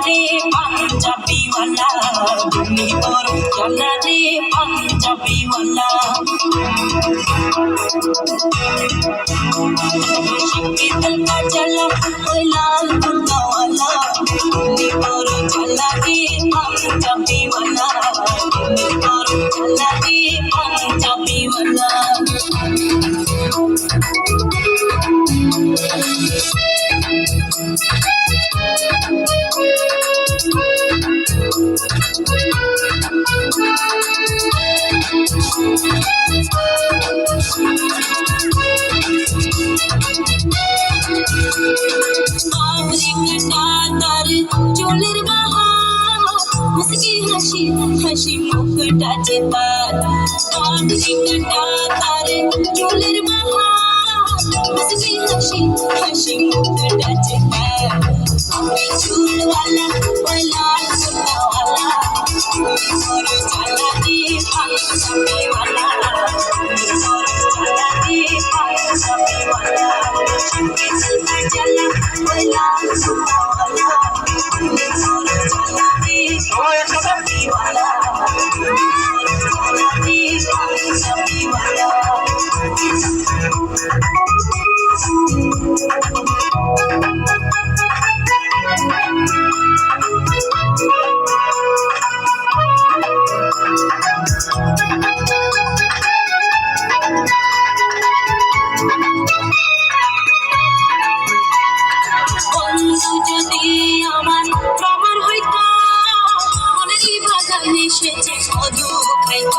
রে পাঞ্জাবিওয়ালা তুমি তোর চলা রে পাঞ্জাবিওয়ালা শিখে তলকা চলা ওই লাল কুর্তাওয়ালা তুমি তোর চলা রে পাঞ্জাবিওয়ালা তুমি তোর চলা রে পাঞ্জাবিওয়ালা চুলের বাহার মুস্কি হাসি হাসি মুখটা চেতার তার চুলের বাহার মুস্কি হাসি হাসি মুখটা চেতার চুলওয়ালা ওই লাল সুতাওয়ালা তোর চালা দিয়ে পাঞ্জাবিওয়ালা তোর চালা দিয়ে পাঞ্জাবিওয়ালা চলতা চলা ওই লাল সুতাওয়ালা তোর চালা দিয়ে পাঞ্জাবিওয়ালা তোর চালা দিয়ে পাঞ্জাবিওয়ালা যদি আমার প্রমাণ হইতো মনেরই বাগানে সেচে মধু খাইত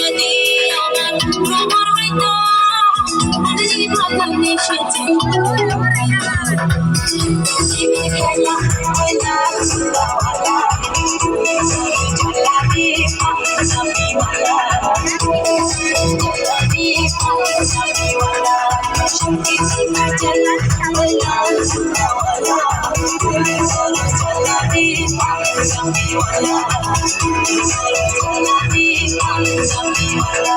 যদি আমার প্রমাণ হইতো মনেরই বাগানে সেচে মধু খাইত খেলা ওই লাল সুতাওয়ালা চলা দিয়ে পাঞ্জাবিওয়ালা চলা দিয়ে পাঞ্জাবিওয়ালা চলা ওই লাল সুতাওয়ালা চলা দিয়ে পাঞ্জাবিওয়ালা চলা দিয়ে পাঞ্জাবিওয়ালা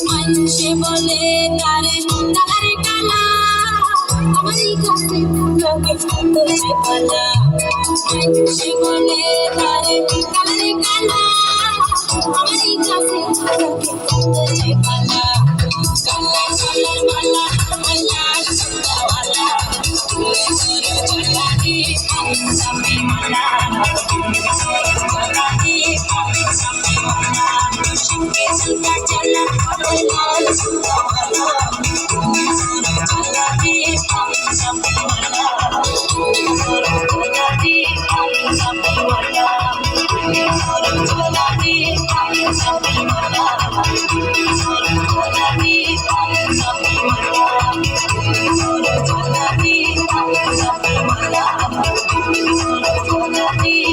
মানুষে বলে তারে তারে কালা আমারই কাছে লোকে বলছে পালা মানুষে বলে তারে তারে কালা আমারই কাছে লোকে বলছে পালা কালা কালার মালা মালা সুতাওয়ালা চলা দিয়ে পাঞ্জাবিওয়ালা চলা দিয়ে পাঞ্জাবিওয়ালা শিখে চলতা চলা ওই লাল সুতাওয়ালা চলা দিয়ে পাঞ্জাবিওয়ালা চলা দিয়ে পাঞ্জাবিওয়ালা চলা দিয়ে পাঞ্জাবিওয়ালা চলা দিয়ে পাঞ্জাবিওয়ালা চলা দিয়ে পাঞ্জাবিওয়ালা চলা দিয়ে